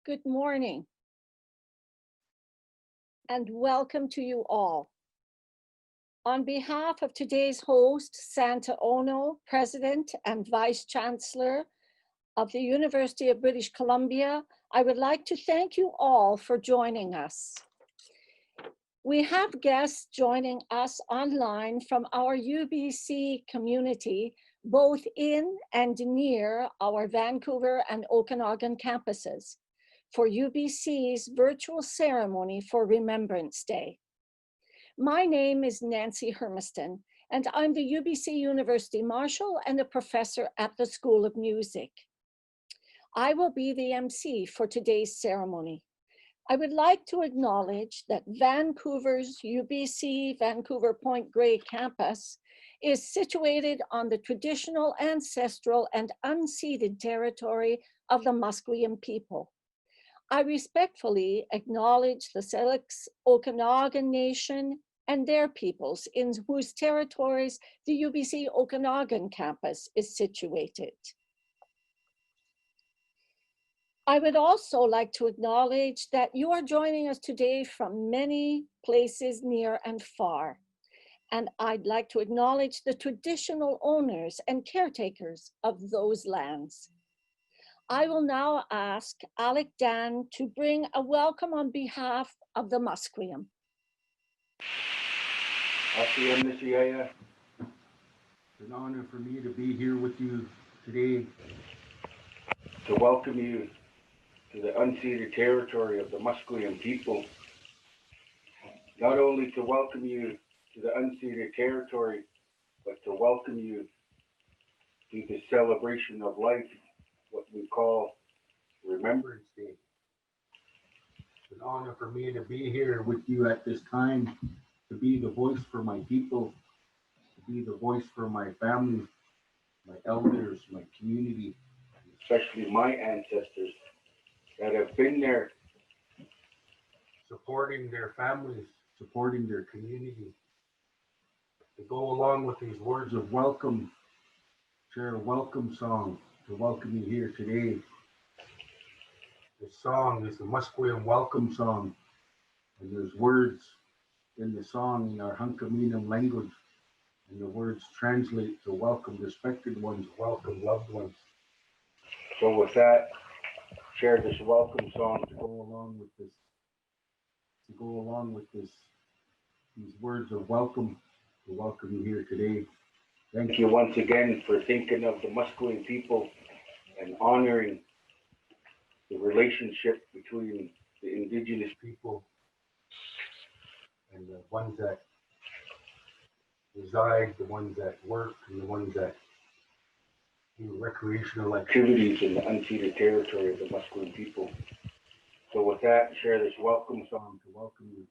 Good morning, and welcome to you all. On behalf of today's host, Santa Ono, President and Vice Chancellor of the University of British Columbia, I would like to thank you all for joining us. We have guests joining us online from our UBC community, both in and near our Vancouver and Okanagan campuses, for UBC's virtual ceremony for Remembrance Day. My name is Nancy Hermiston, and I'm the UBC University Marshal and a professor at the School of Music. I will be the MC for today's ceremony. I would like to acknowledge that Vancouver's UBC Vancouver Point Grey campus is situated on the traditional, ancestral, and unceded territory of the Musqueam people. I respectfully acknowledge the Selk'k Okanagan Nation and their peoples in whose territories the UBC Okanagan campus is situated. I would also like to acknowledge that you are joining us today from many places near and far. And I'd like to acknowledge the traditional owners and caretakers of those lands. I will now ask Alec Dan to bring a welcome on behalf of the Musqueam. It's an honor for me to be here with you today to welcome you to the unceded territory of the Musqueam people. Not only to welcome you to the unceded territory, but to welcome you to the celebration of life, what we call Remembrance Day. It's an honor for me to be here with you at this time, to be the voice for my people, to be the voice for my family, my elders, my community, especially my ancestors that have been there supporting their families, supporting their community. To go along with these words of welcome, share a welcome song to welcome you here today. This song is the Musqueam welcome song, and there's words in the song in our Hunkaminam language, and the words translate to welcome respected ones, welcome loved ones. So with that, share this welcome song to go along with this, these words of welcome, to welcome you here today. Thank you once again for thinking of the Musqueam people and honoring the relationship between the Indigenous people and the ones that reside, the ones that work, and the ones that do recreational activities in the unceded territory of the Musqueam people. So with that, share this welcome song to welcome you.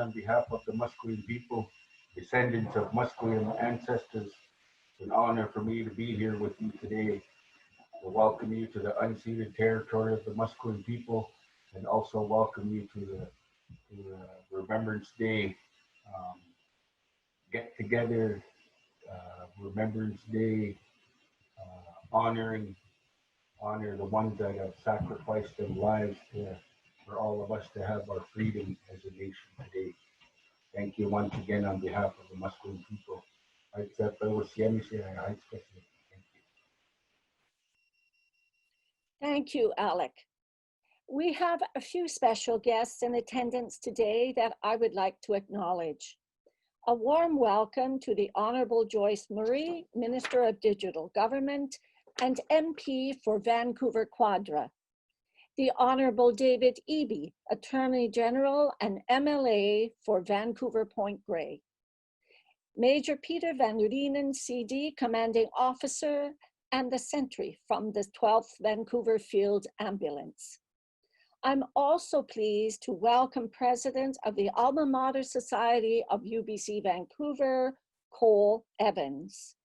on behalf of the Musqueam people, descendants of Musqueam ancestors. It's an honor for me to be here with you today to welcome you to the unceded territory of the Musqueam people, and also welcome you to the Remembrance Day get together, Remembrance Day, honor the ones that have sacrificed their lives for all of us to have our freedom as a nation today. Thank you once again on behalf of the Musqueam people. Thank you, Alec. We have a few special guests in attendance today that I would like to acknowledge. A warm welcome to the Honorable Joyce Murray, Minister of Digital Government and MP for Vancouver Quadra. The Honorable David Eby, Attorney General and MLA for Vancouver Point Grey. Major Peter Van Rienen, CD, Commanding Officer and the Sentry from the 12th Vancouver Field Ambulance. I'm also pleased to welcome President of the Alma Mater Society of UBC Vancouver, Cole Evans.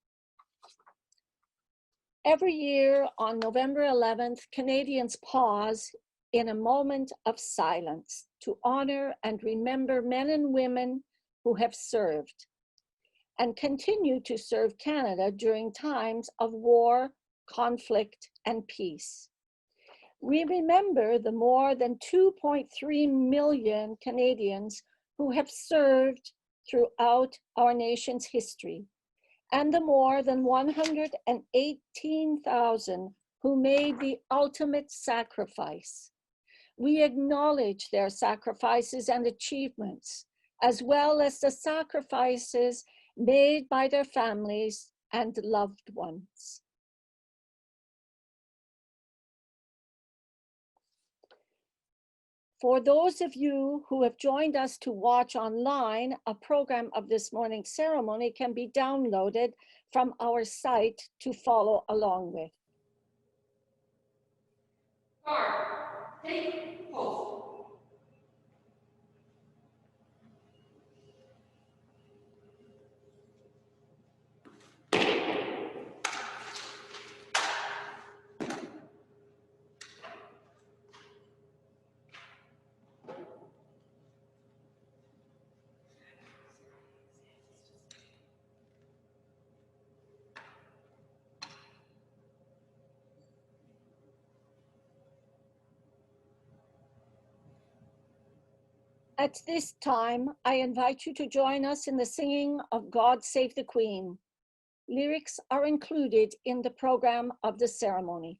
Every year on November 11th, Canadians pause in a moment of silence to honor and remember men and women who have served and continue to serve Canada during times of war, conflict, and peace. We remember the more than 2.3 million Canadians who have served throughout our nation's history, and the more than 118,000 who made the ultimate sacrifice. We acknowledge their sacrifices and achievements, as well as the sacrifices made by their families and loved ones. For those of you who have joined us to watch online, a program of this morning's ceremony can be downloaded from our site to follow along with. Guard, take post. At this time, I invite you to join us in the singing of God Save the Queen. Lyrics are included in the program of the ceremony.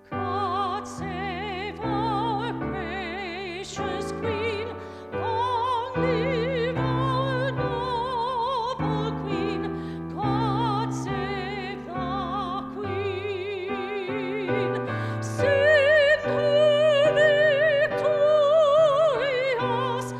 God save our gracious Queen, long live our noble Queen. God save the Queen. Sing her victorious,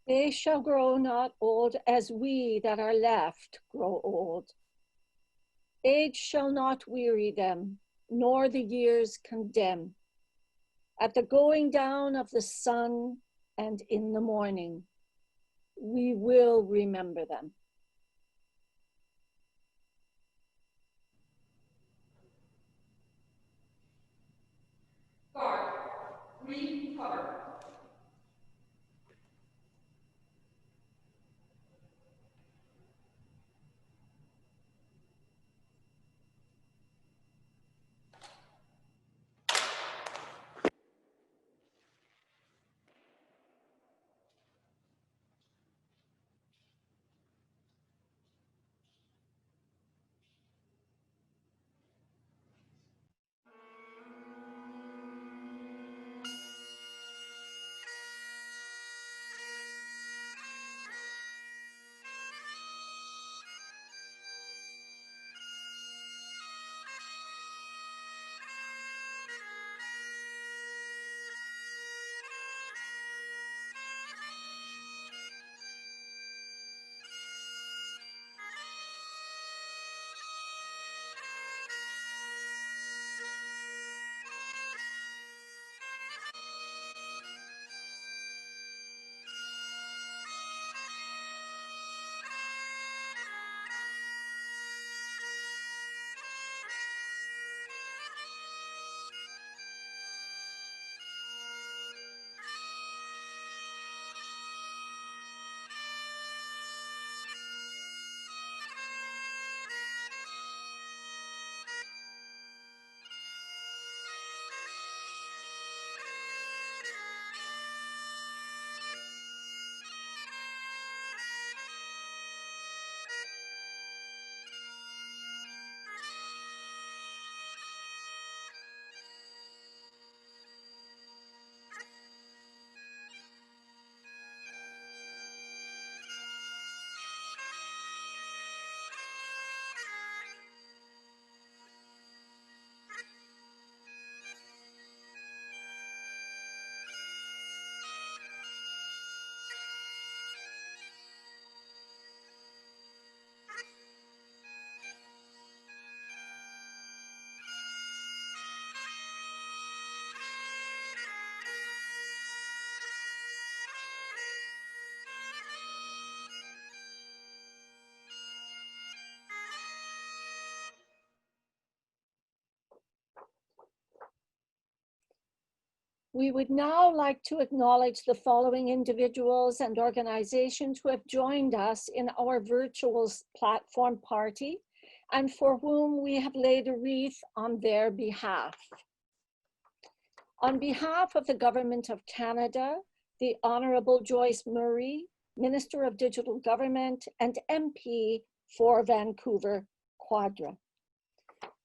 They shall grow not old as we that are left grow old. Age shall not weary them, nor the years condemn. At the going down of the sun and in the morning, we will remember them. Guard, recover. We would now like to acknowledge the following individuals and organizations who have joined us in our virtual platform party and for whom we have laid a wreath on their behalf. On behalf of the Government of Canada, the Honourable Joyce Murray, Minister of Digital Government and MP for Vancouver Quadra.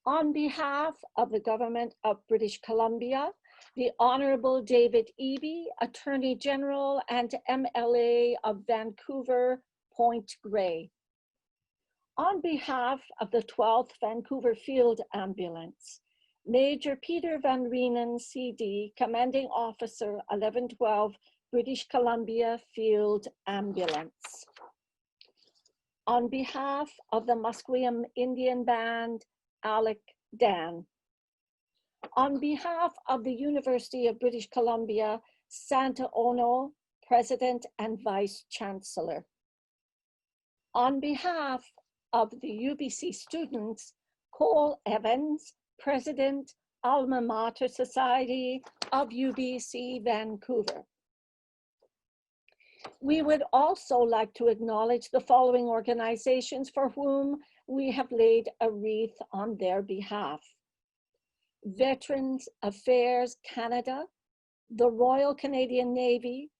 On behalf of the Government of British Columbia, the Honourable David Eby, Attorney General and MLA of Vancouver Point Grey. On behalf of the 12th Vancouver Field Ambulance, Major Peter Van Reenen, CD, Commanding Officer, 1112 British Columbia Field Ambulance. On behalf of the Musqueam Indian Band, Alec Dan. On behalf of the University of British Columbia, Santa Ono, President and Vice Chancellor. On behalf of the UBC students, Cole Evans, President, Alma Mater Society of UBC Vancouver. We would also like to acknowledge the following organizations for whom we have laid a wreath on their behalf. Veterans Affairs Canada, the Royal Canadian Navy,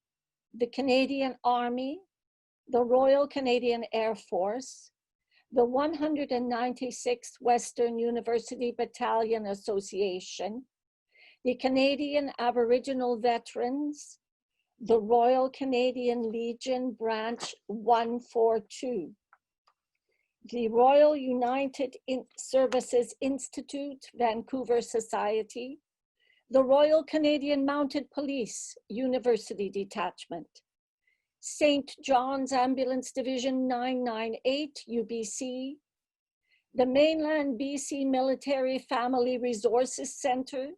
the Canadian Army, the Royal Canadian Air Force, the 196th Western University Battalion Association, the Canadian Aboriginal Veterans, the Royal Canadian Legion Branch 142, the Royal United Services Institute, Vancouver Society, the Royal Canadian Mounted Police University Detachment, St. John's Ambulance Division 998, UBC, the Mainland BC Military Family Resources Centre,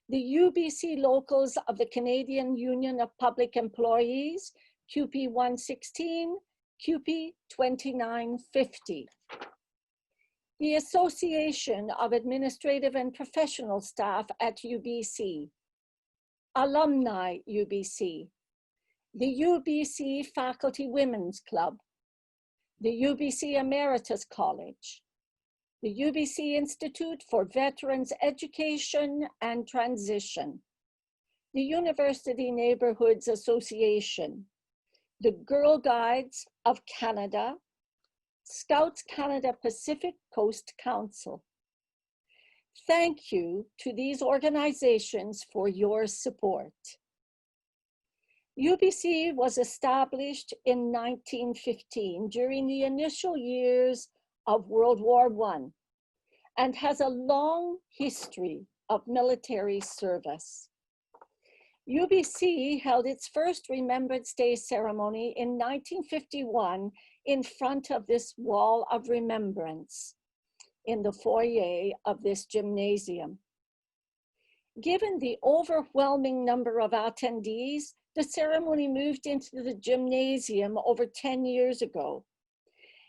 the UBC locals of the Canadian Union of Public Employees, QP 116, QP 2950. The Association of Administrative and Professional Staff at UBC, Alumni UBC, the UBC Faculty Women's Club, the UBC Emeritus College, the UBC Institute for Veterans Education and Transition, the University Neighborhoods Association, the Girl Guides of Canada, Scouts Canada Pacific Coast Council. Thank you to these organizations for your support. UBC was established in 1915 during the initial years of World War I and has a long history of military service. UBC held its first Remembrance Day ceremony in 1951 in front of this wall of remembrance in the foyer of this gymnasium. Given the overwhelming number of attendees, the ceremony moved into the gymnasium over 10 years ago.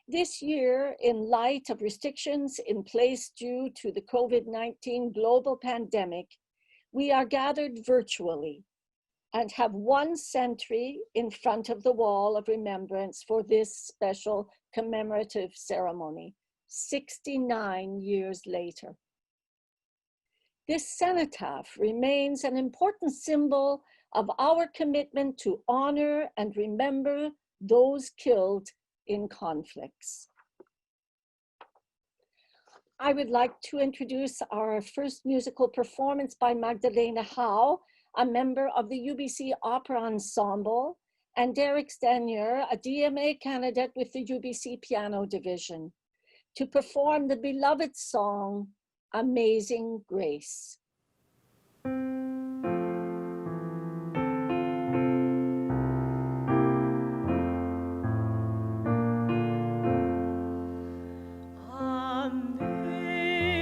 This year, in light of restrictions in place due to the COVID-19 global pandemic, we are gathered virtually and have one sentry in front of the wall of remembrance for this special commemorative ceremony, 69 years later. This cenotaph remains an important symbol of our commitment to honor and remember those killed in conflicts. I would like to introduce our first musical performance by Magdalena Howe, a member of the UBC Opera Ensemble, and Derek Stanier, a DMA candidate with the UBC Piano Division, to perform the beloved song, Amazing Grace.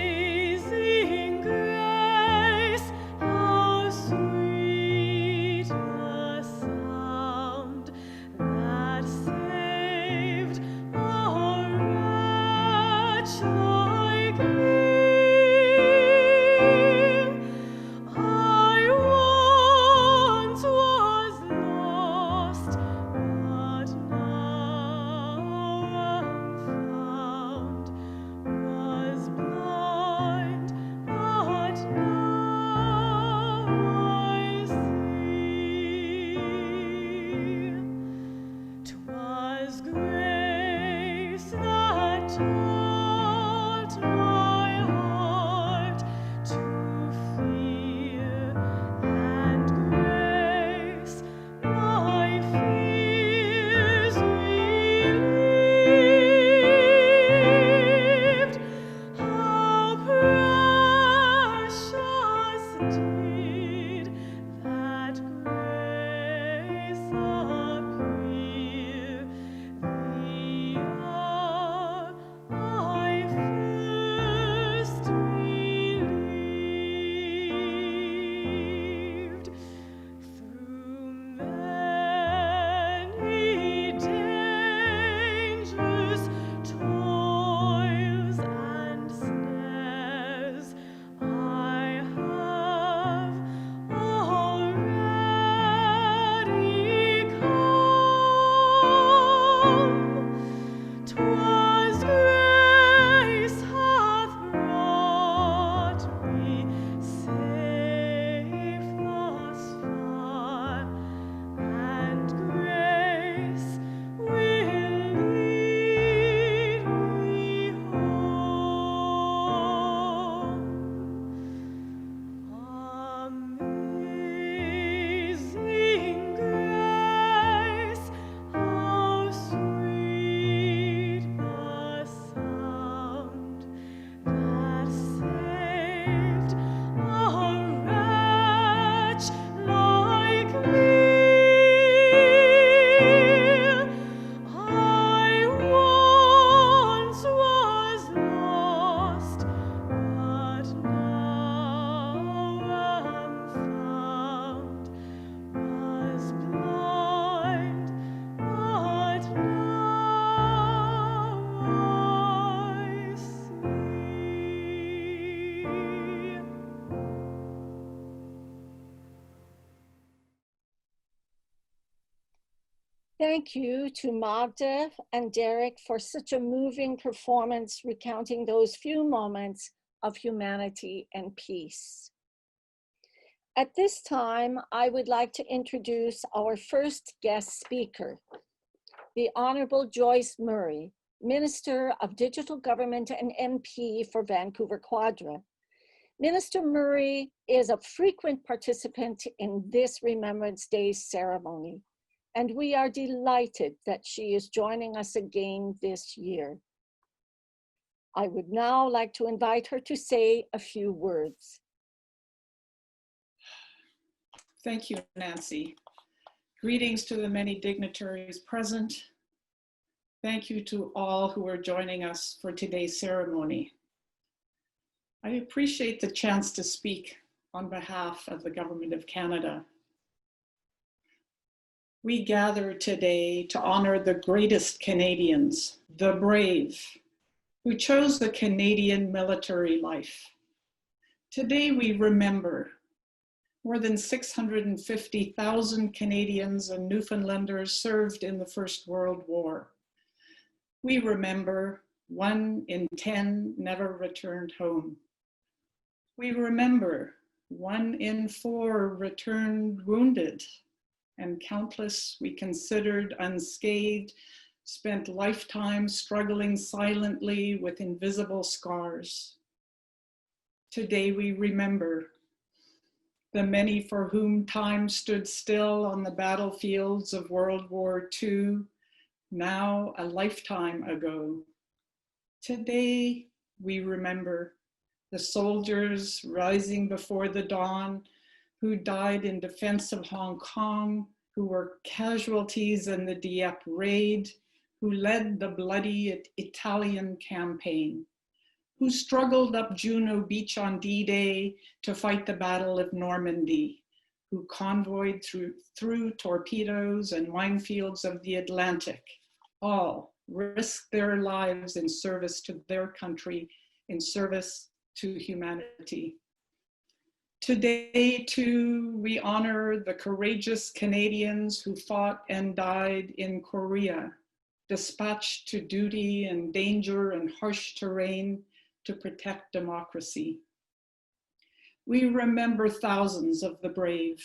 Amazing grace, how sweet the sound that saved a wretch like me. Thank you to Magda and Derek for such a moving performance recounting those few moments of humanity and peace. At this time, I would like to introduce our first guest speaker, the Honorable Joyce Murray, Minister of Digital Government and MP for Vancouver Quadra. Minister Murray is a frequent participant in this Remembrance Day ceremony, and we are delighted that she is joining us again this year. I would now like to invite her to say a few words. Thank you, Nancy. Greetings to the many dignitaries present. Thank you to all who are joining us for today's ceremony. I appreciate the chance to speak on behalf of the Government of Canada. We gather today to honor the greatest Canadians, the brave, who chose the Canadian military life. Today we remember more than 650,000 Canadians and Newfoundlanders served in the First World War. We remember 1 in 10 never returned home. We remember 1 in 4 returned wounded, and countless we considered unscathed spent lifetimes struggling silently with invisible scars. Today we remember the many for whom time stood still on the battlefields of World War II, now a lifetime ago. Today we remember the soldiers rising before the dawn who died in defense of Hong Kong, who were casualties in the Dieppe raid, who led the bloody Italian campaign, who struggled up Juno Beach on D-Day to fight the Battle of Normandy, who convoyed through torpedoes and minefields of the Atlantic, all risked their lives in service to their country, in service to humanity. Today, too, we honor the courageous Canadians who fought and died in Korea, dispatched to duty in danger and harsh terrain to protect democracy. We remember thousands of the brave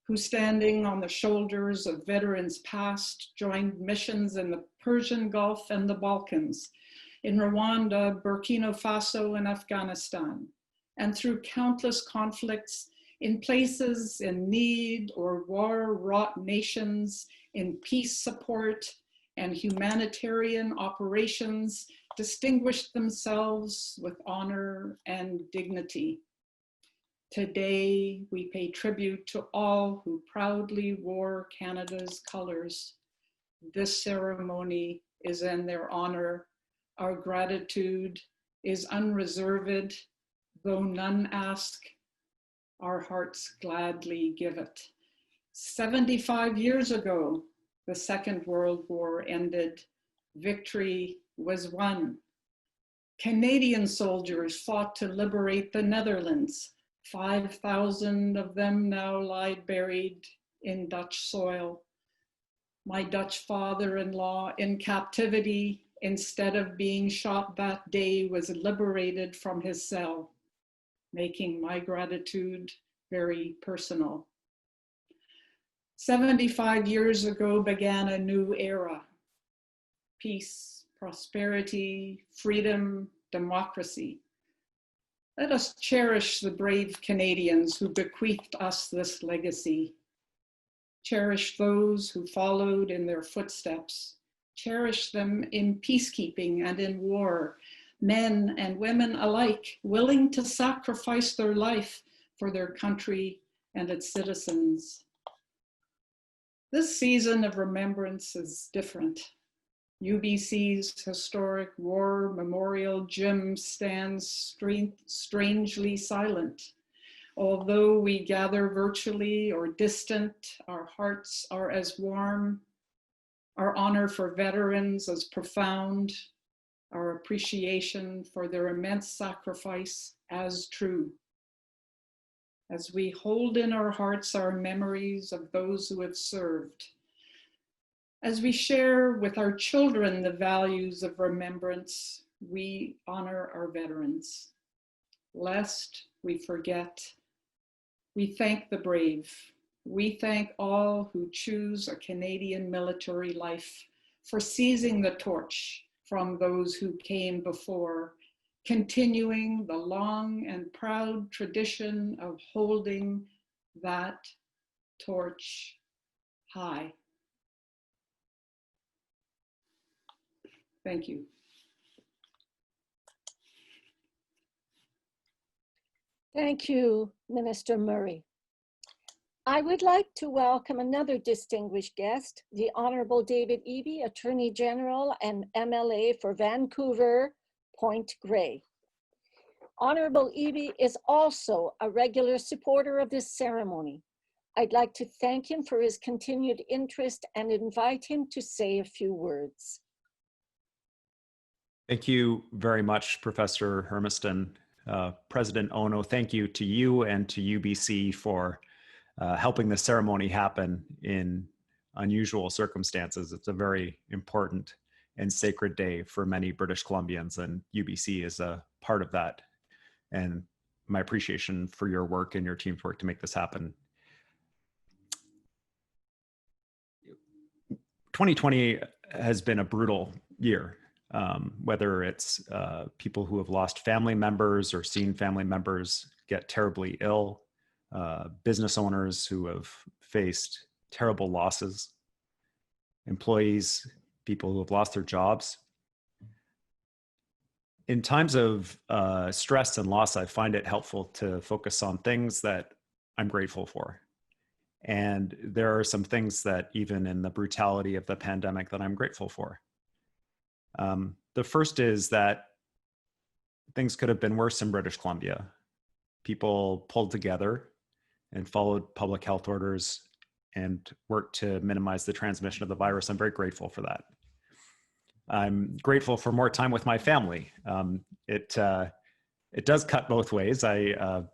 who, standing on the shoulders of veterans past, joined missions in the Persian Gulf and the Balkans, in Rwanda, Burkina Faso, and Afghanistan, and through countless conflicts in places in need or war-wrought nations, in peace support and humanitarian operations, distinguished themselves with honor and dignity. Today, we pay tribute to all who proudly wore Canada's colors. This ceremony is in their honor. Our gratitude is unreserved, though none ask, our hearts gladly give it. 75 years ago, the Second World War ended. Victory was won. Canadian soldiers fought to liberate the Netherlands. 5,000 of them now lie buried in Dutch soil. My Dutch father-in-law in captivity, instead of being shot that day, was liberated from his cell, making my gratitude very personal. 75 years ago began a new era. Peace, prosperity, freedom, democracy. Let us cherish the brave Canadians who bequeathed us this legacy. Cherish those who followed in their footsteps. Cherish them in peacekeeping and in war, men and women alike, willing to sacrifice their life for their country and its citizens. This season of remembrance is different. UBC's historic war memorial gym stands strangely silent. Although we gather virtually or distant, our hearts are as warm, our honor for veterans as profound, our appreciation for their immense sacrifice as true. As we hold in our hearts our memories of those who have served, As we share with our children the values of remembrance, we honor our veterans. Lest we forget, we thank the brave. We thank all who choose a Canadian military life for seizing the torch from those who came before, continuing the long and proud tradition of holding that torch high. Thank you. Thank you, Minister Murray. I would like to welcome another distinguished guest, the Honorable David Eby, Attorney General and MLA for Vancouver, Point Grey. Honorable Eby is also a regular supporter of this ceremony. I'd like to thank him for his continued interest and invite him to say a few words. Thank you very much, Professor Hermiston. President Ono, thank you to you and to UBC for helping the ceremony happen in unusual circumstances. It's a very important and sacred day for many British Columbians, and UBC is a part of that. And my appreciation for your work and your team's work to make this happen. 2020 has been a brutal year. Whether it's people who have lost family members or seen family members get terribly ill, business owners who have faced terrible losses, employees, people who have lost their jobs. In times of stress and loss, I find it helpful to focus on things that I'm grateful for. And there are some things that even in the brutality of the pandemic that I'm grateful for. The first is that things could have been worse in British Columbia. People pulled together and followed public health orders and worked to minimize the transmission of the virus. I'm very grateful for that. I'm grateful for more time with my family. It does cut both ways. I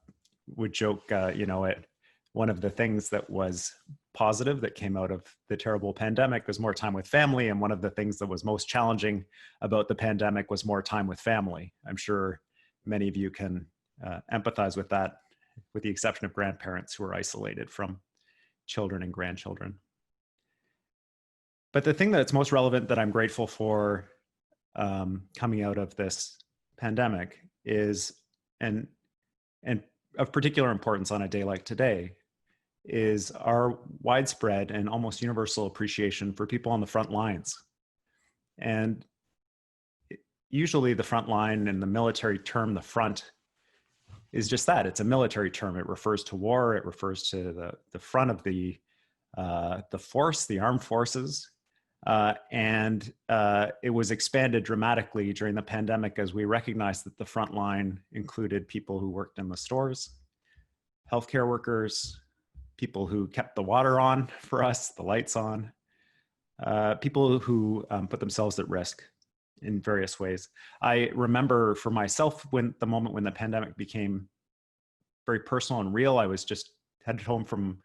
would joke, one of the things that was positive that came out of the terrible pandemic was more time with family. And one of the things that was most challenging about the pandemic was more time with family. I'm sure many of you can empathize with that, with the exception of grandparents who are isolated from children and grandchildren. But the thing that's most relevant that I'm grateful for coming out of this pandemic is, and of particular importance on a day like today, is our widespread and almost universal appreciation for people on the front lines. And usually the front line in the military term, the front, is just that. It's a military term. It refers to war. It refers to the front of the force, the armed forces. And it was expanded dramatically during the pandemic as we recognized that the front line included people who worked in the stores, healthcare workers, people who kept the water on for us, the lights on, people who put themselves at risk in various ways. I remember for myself the moment when the pandemic became very personal and real. I was just headed home from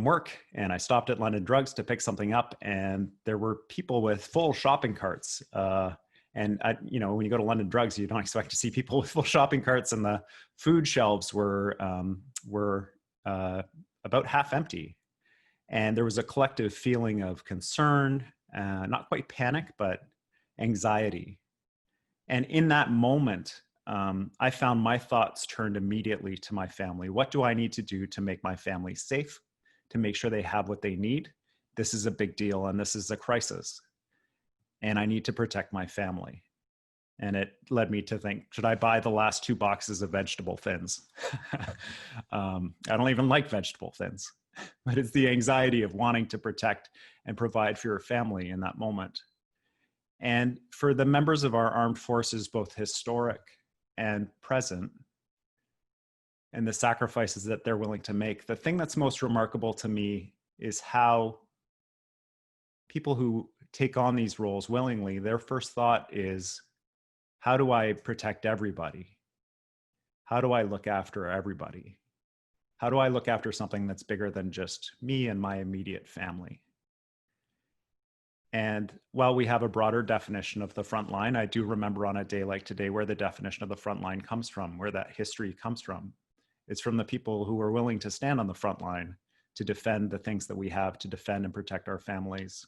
work, and I stopped at London Drugs to pick something up, and there were people with full shopping carts. And when you go to London Drugs, you don't expect to see people with full shopping carts, and the food shelves were about half empty. And there was a collective feeling of concern, not quite panic, but anxiety. And in that moment, I found my thoughts turned immediately to my family. What do I need to do to make my family safe, to make sure they have what they need? This is a big deal, and this is a crisis. And I need to protect my family. And it led me to think, should I buy the last 2 boxes of vegetable thins? I don't even like vegetable thins, but it's the anxiety of wanting to protect and provide for your family in that moment. And for the members of our armed forces, both historic and present, and the sacrifices that they're willing to make, the thing that's most remarkable to me is how people who take on these roles willingly, their first thought is, how do I protect everybody? How do I look after everybody? How do I look after something that's bigger than just me and my immediate family? And while we have a broader definition of the front line, I do remember on a day like today where the definition of the front line comes from, where that history comes from. It's from the people who were willing to stand on the front line to defend the things that we have, to defend and protect our families,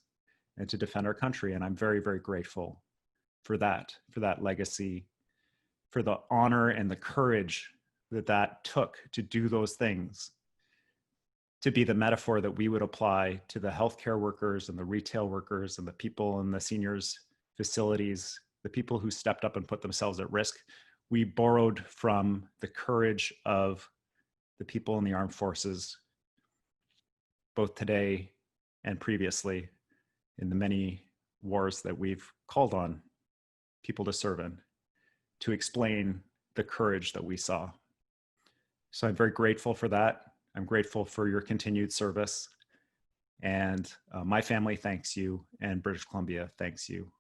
and to defend our country. And I'm very, very grateful for that legacy, for the honor and the courage that that took to do those things, to be the metaphor that we would apply to the healthcare workers and the retail workers and the people in the seniors facilities, the people who stepped up and put themselves at risk. We borrowed from the courage of the people in the armed forces, both today and previously in the many wars that we've called on people to serve in, to explain the courage that we saw. So I'm very grateful for that. I'm grateful for your continued service. And my family thanks you, and British Columbia thanks you,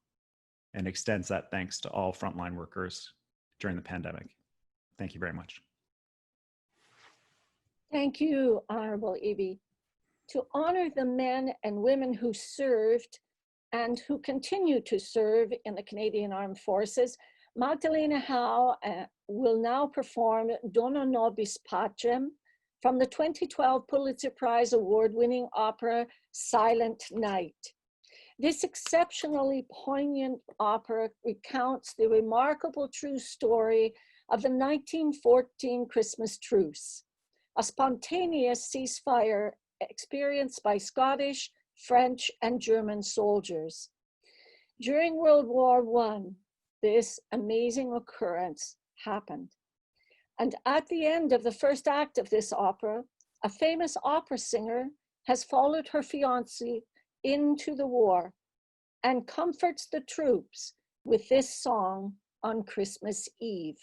and extends that thanks to all frontline workers during the pandemic. Thank you very much. Thank you, Honorable Evie. To honor the men and women who served and who continue to serve in the Canadian Armed Forces, Magdalena Howe will now perform Dona Nobis Pacem from the 2012 Pulitzer Prize award-winning opera Silent Night. This exceptionally poignant opera recounts the remarkable true story of the 1914 Christmas truce, a spontaneous ceasefire experienced by Scottish, French, and German soldiers. During World War I, this amazing occurrence happened. And at the end of the first act of this opera, a famous opera singer has followed her fiancé into the war and comforts the troops with this song on Christmas Eve.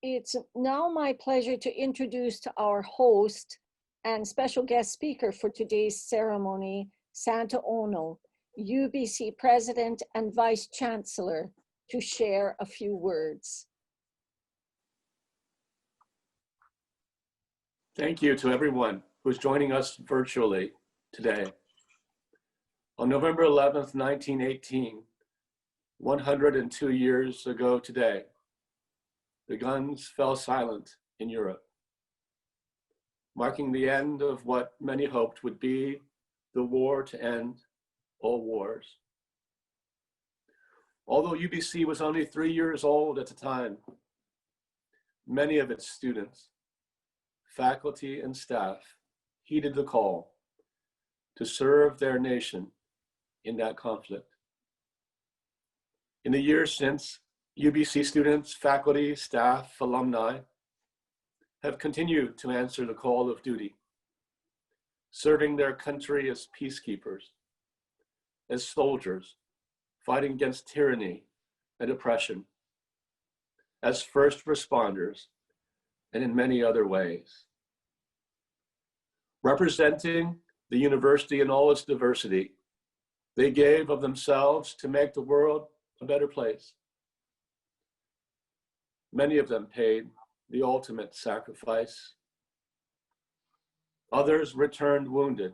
It's now my pleasure to introduce to our host, and special guest speaker for today's ceremony, Santa Ono, UBC President and Vice Chancellor, to share a few words. Thank you to everyone who's joining us virtually today. On November 11th, 1918, 102 years ago today, the guns fell silent in Europe, marking the end of what many hoped would be the war to end all wars. Although UBC was only 3 years old at the time, many of its students, faculty, and staff heeded the call to serve their nation in that conflict. In the years since, UBC students, faculty, staff, alumni have continued to answer the call of duty, serving their country as peacekeepers, as soldiers, fighting against tyranny and oppression, as first responders, and in many other ways. Representing the university in all its diversity, they gave of themselves to make the world a better place. Many of them paid the ultimate sacrifice. Others returned wounded,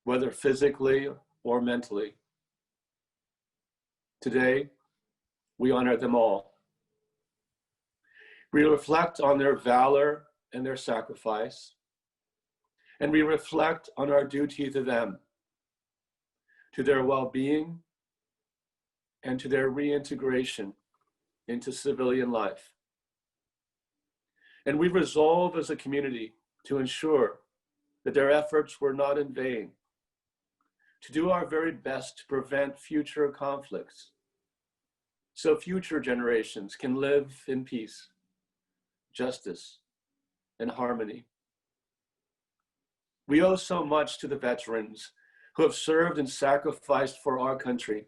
whether physically or mentally. Today, we honor them all. We reflect on their valor and their sacrifice, and we reflect on our duty to them, to their well-being, and to their reintegration into civilian life. And we resolve as a community to ensure that their efforts were not in vain, to do our very best to prevent future conflicts, so future generations can live in peace, justice, and harmony. We owe so much to the veterans who have served and sacrificed for our country,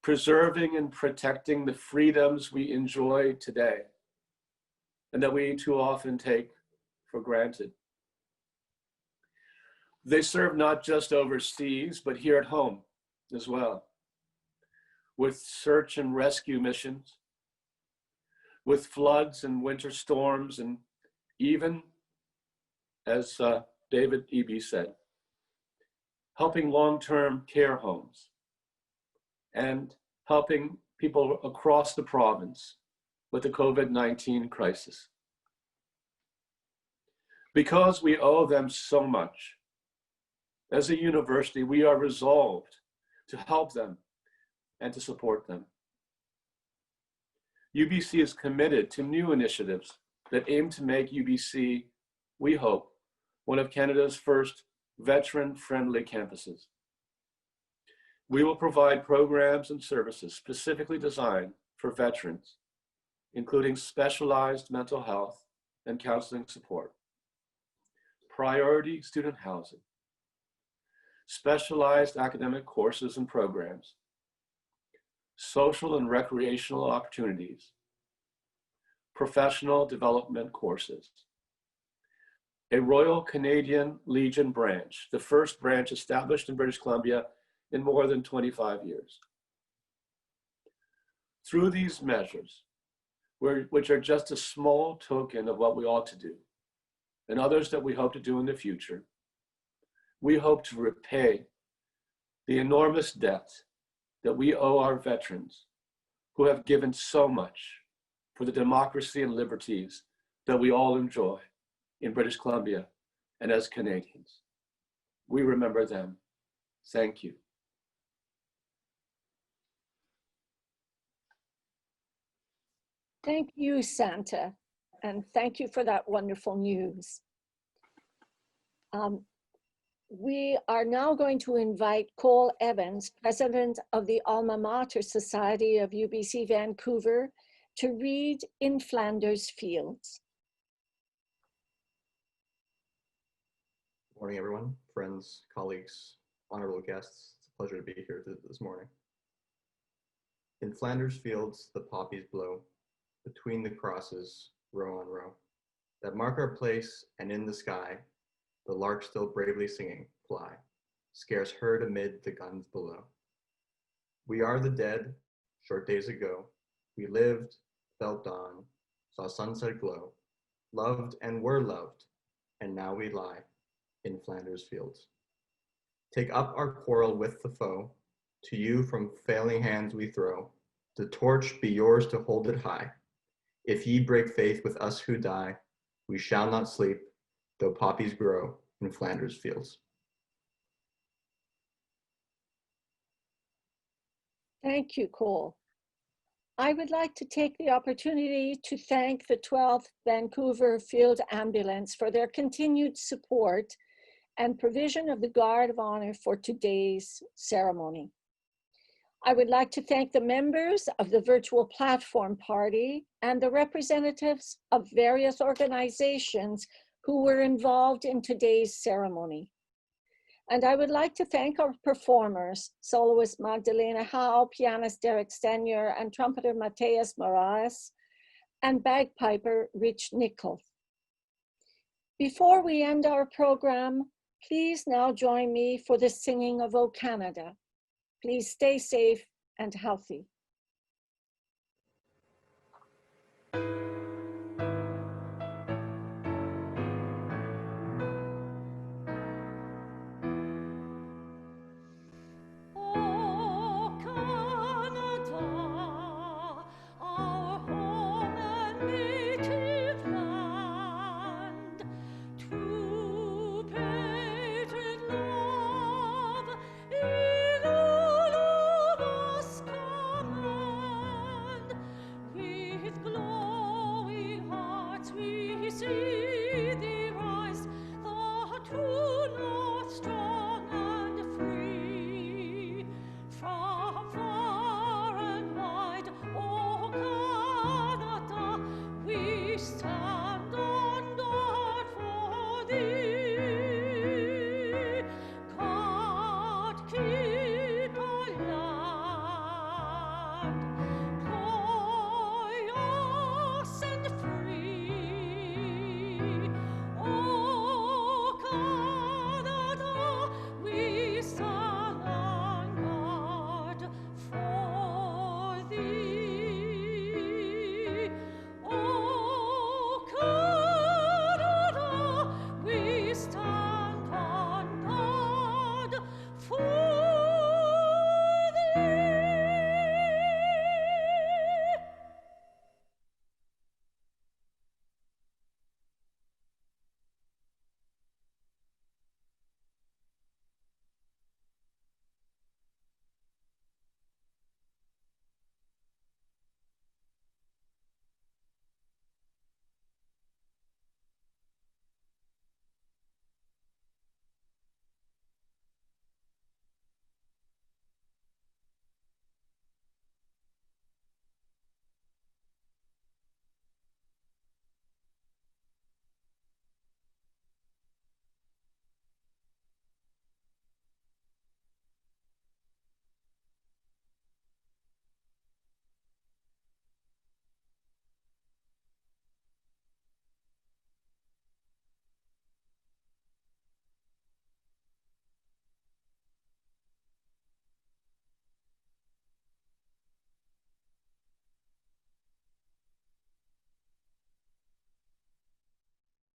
preserving and protecting the freedoms we enjoy today and that we too often take for granted. They serve not just overseas, but here at home as well, with search and rescue missions, with floods and winter storms, and even, as David Eby said, helping long-term care homes and helping people across the province with the COVID-19 crisis. Because we owe them so much, as a university, we are resolved to help them and to support them. UBC is committed to new initiatives that aim to make UBC, we hope, one of Canada's first veteran-friendly campuses. We will provide programs and services specifically designed for veterans, including specialized mental health and counseling support, priority student housing, specialized academic courses and programs, social and recreational opportunities, professional development courses, a Royal Canadian Legion branch, the first branch established in British Columbia in more than 25 years. Through these measures, which are just a small token of what we ought to do, and others that we hope to do in the future, we hope to repay the enormous debt that we owe our veterans who have given so much for the democracy and liberties that we all enjoy in British Columbia and as Canadians. We remember them. Thank you. Thank you, Santa, and thank you for that wonderful news. We are now going to invite Cole Evans, President of the Alma Mater Society of UBC Vancouver, to read In Flanders Fields. Good morning, everyone, friends, colleagues, honorable guests. It's a pleasure to be here this morning. In Flanders fields, the poppies blow, between the crosses, row on row. that mark our place, and in the sky, the lark still bravely singing, fly, scarce heard amid the guns below. We are the dead, short days ago, we lived, felt dawn, saw sunset glow, loved and were loved, and now we lie in Flanders fields. Take up our quarrel with the foe, to you from failing hands we throw, the torch be yours to hold it high. If ye break faith with us who die, we shall not sleep, though poppies grow in Flanders fields. Thank you, Cole. I would like to take the opportunity to thank the 12th Vancouver Field Ambulance for their continued support and provision of the Guard of Honor for today's ceremony. I would like to thank the members of the virtual platform party and the representatives of various organizations who were involved in today's ceremony. And I would like to thank our performers, soloist Magdalena Howe, pianist Derek Stenier, and trumpeter Mateus Moraes, and bagpiper Rich Nickel. Before we end our program, please now join me for the singing of O Canada. Please stay safe and healthy.